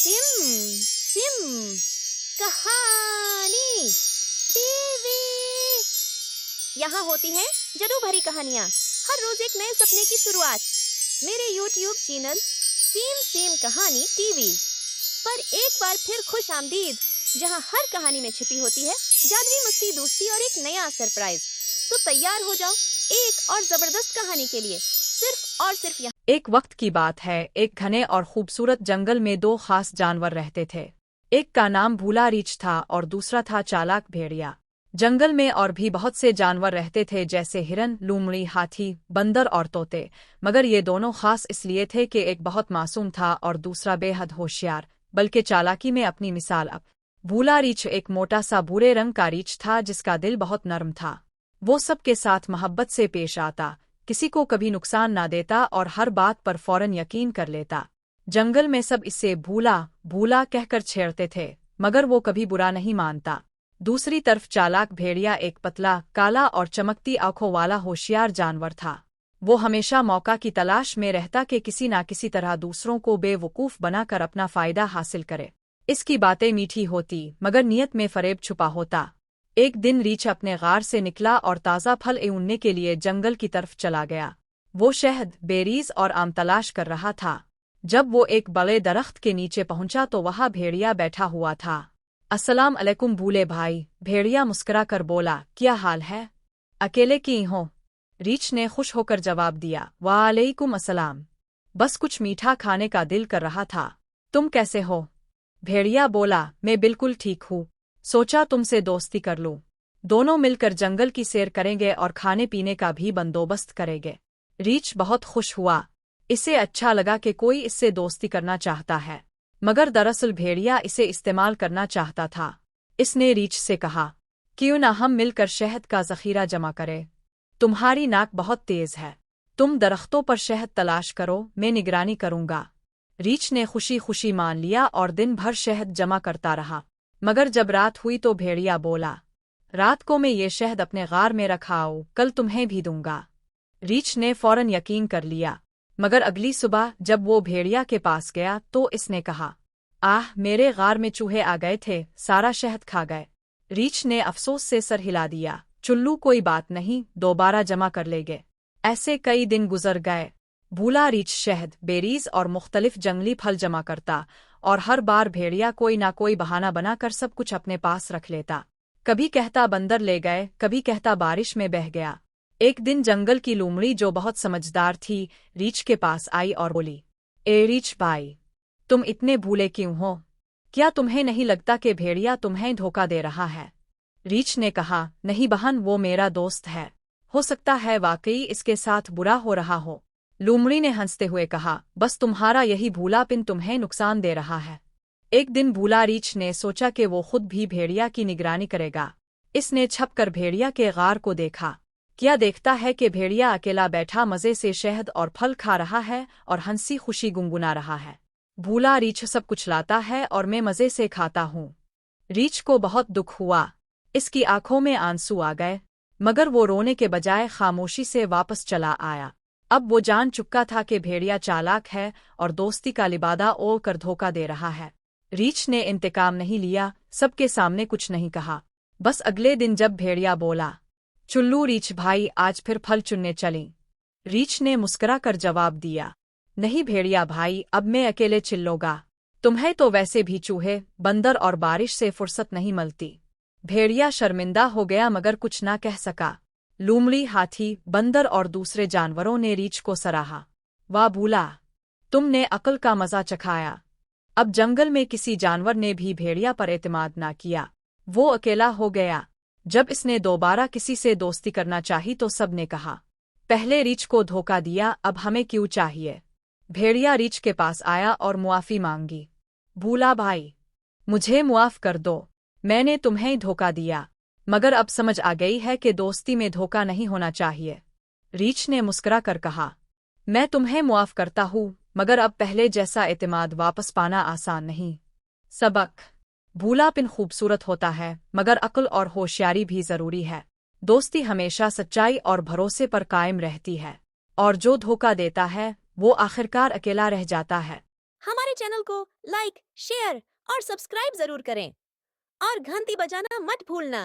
SIM SIM कहानी TV. यहाँ होती हैं जादू भरी कहानियाँ, हर रोज एक नए सपने की शुरुआत। मेरे YouTube चैनल सिम सिम कहानी टीवी पर एक बार फिर खुश आमदीद, जहाँ हर कहानी में छिपी होती है जादुई मस्ती, दोस्ती और एक नया सरप्राइज। तो तैयार हो जाओ एक और जबरदस्त कहानी के लिए, सिर्फ और सिर्फ यहाँ। एक वक्त की बात है, एक घने और खूबसूरत जंगल में दो खास जानवर रहते थे। एक का नाम भूला रीछ था और दूसरा था चालाक भेड़िया। जंगल में और भी बहुत से जानवर रहते थे, जैसे हिरन, लोमड़ी, हाथी, बंदर और तोते, मगर ये दोनों खास इसलिए थे कि एक बहुत मासूम था और दूसरा बेहद होशियार, बल्कि चालाकी में अपनी मिसाल अब। भूला रीछ एक मोटा सा भूरे रंग का रीछ था जिसका दिल बहुत नरम था। वो सबके साथ मोहब्बत से पेश आता, किसी को कभी नुकसान ना देता और हर बात पर फौरन यकीन कर लेता। जंगल में सब इससे भूला भूला कहकर छेड़ते थे, मगर वो कभी बुरा नहीं मानता। दूसरी तरफ चालाक भेड़िया एक पतला, काला और चमकती आंखों वाला होशियार जानवर था। वो हमेशा मौका की तलाश में रहता कि किसी ना किसी तरह दूसरों को बेवकूफ़ बनाकर अपना फायदा हासिल करे। इसकी बातें मीठी होती, मगर नीयत में फरेब छुपा होता। एक दिन रीछ अपने गार से निकला और ताज़ा फल ढूंढने के लिए जंगल की तरफ चला गया। वो शहद, बेरीज और आम तलाश कर रहा था। जब वो एक बड़े दरख्त के नीचे पहुंचा तो वहाँ भेड़िया बैठा हुआ था। अस्सलाम अलैकुम भूले भाई, भेड़िया मुस्कुरा कर बोला, क्या हाल है? अकेले की हो? रीछ ने खुश होकर जवाब दिया, वालेकुम अस्सलाम। बस कुछ मीठा खाने का दिल कर रहा था। तुम कैसे हो? भेड़िया बोला, मैं बिल्कुल ठीक हूँ। सोचा तुमसे दोस्ती कर लूं। दोनों मिलकर जंगल की सैर करेंगे और खाने पीने का भी बंदोबस्त करेंगे। रीछ बहुत खुश हुआ। इसे अच्छा लगा कि कोई इससे दोस्ती करना चाहता है, मगर दरअसल भेड़िया इसे इस्तेमाल करना चाहता था। इसने रीछ से कहा, क्यों ना हम मिलकर शहद का ज़ख़ीरा जमा करें? तुम्हारी नाक बहुत तेज है, तुम दरख्तों पर शहद तलाश करो, मैं निगरानी करूंगा। रीछ ने खुशी खुशी मान लिया और दिन भर शहद जमा करता रहा। मगर जब रात हुई तो भेड़िया बोला, रात को मैं ये शहद अपने गार में रखाऊं, कल तुम्हें भी दूंगा। रीछ ने फौरन यकीन कर लिया, मगर अगली सुबह जब वो भेड़िया के पास गया तो इसने कहा, आह, मेरे गार में चूहे आ गए थे, सारा शहद खा गए। रीछ ने अफसोस से सर हिला दिया, चुल्लू कोई बात नहीं, दोबारा जमा कर लेंगे। ऐसे कई दिन गुजर गए। भूला रीछ शहद, बेरीज और मुख्तलिफ जंगली फल जमा करता और हर बार भेड़िया कोई ना कोई बहाना बनाकर सब कुछ अपने पास रख लेता। कभी कहता बंदर ले गए, कभी कहता बारिश में बह गया। एक दिन जंगल की लोमड़ी, जो बहुत समझदार थी, रीछ के पास आई और बोली, ए रीछ भाई, तुम इतने भूले क्यों हो? क्या तुम्हें नहीं लगता कि भेड़िया तुम्हें धोखा दे रहा है? रीछ ने कहा, नहीं बहन, वो मेरा दोस्त है, हो सकता है वाकई इसके साथ बुरा हो रहा हो। लोमड़ी ने हंसते हुए कहा, बस तुम्हारा यही भूलापन तुम्हें नुकसान दे रहा है। एक दिन भूला रीछ ने सोचा कि वो खुद भी भेड़िया की निगरानी करेगा। इसने छपकर भेड़िया के गार को देखा। क्या देखता है कि भेड़िया अकेला बैठा मज़े से शहद और फल खा रहा है और हंसी खुशी गुनगुना रहा है। भूला रीछ सब कुछ लाता है और मैं मज़े से खाता हूँ। रीछ को बहुत दुख हुआ, इसकी आंखों में आंसू आ गए, मगर वो रोने के बजाय खामोशी से वापस चला आया। अब वो जान चुका था कि भेड़िया चालाक है और दोस्ती का लिबादा ओढ़ कर धोखा दे रहा है। रीछ ने इंतकाम नहीं लिया, सबके सामने कुछ नहीं कहा। बस अगले दिन जब भेड़िया बोला, चुल्लू रीछ भाई, आज फिर फल चुनने चलें? रीछ ने मुस्कुरा कर जवाब दिया, नहीं भेड़िया भाई, अब मैं अकेले चिल्लूंगा। तुम्हें तो वैसे भी चूहे, बंदर और बारिश से फुर्सत नहीं मिलती। भेड़िया शर्मिंदा हो गया मगर कुछ ना कह सका। लोमड़ी, हाथी, बंदर और दूसरे जानवरों ने रीछ को सराहा। वाह भूला, तुमने अक्ल का मजा चखाया। अब जंगल में किसी जानवर ने भी भेड़िया पर एतमाद ना किया। वो अकेला हो गया। जब इसने दोबारा किसी से दोस्ती करना चाही तो सब ने कहा, पहले रीछ को धोखा दिया, अब हमें क्यों चाहिए? भेड़िया रीछ के पास आया और मुआफ़ी मांगी। भूला भाई, मुझे मुआफ़ कर दो, मैंने तुम्हें धोखा दिया, मगर अब समझ आ गई है कि दोस्ती में धोखा नहीं होना चाहिए। रीछ ने मुस्कुरा कर कहा, मैं तुम्हें मुआफ़ करता हूँ, मगर अब पहले जैसा एतमाद वापस पाना आसान नहीं। सबक: भूलापन खूबसूरत होता है, मगर अक्ल और होशियारी भी ज़रूरी है। दोस्ती हमेशा सच्चाई और भरोसे पर कायम रहती है, और जो धोखा देता है वो आखिरकार अकेला रह जाता है। हमारे चैनल को लाइक, शेयर और सब्सक्राइब जरूर करें और घंटी बजाना मत भूलना।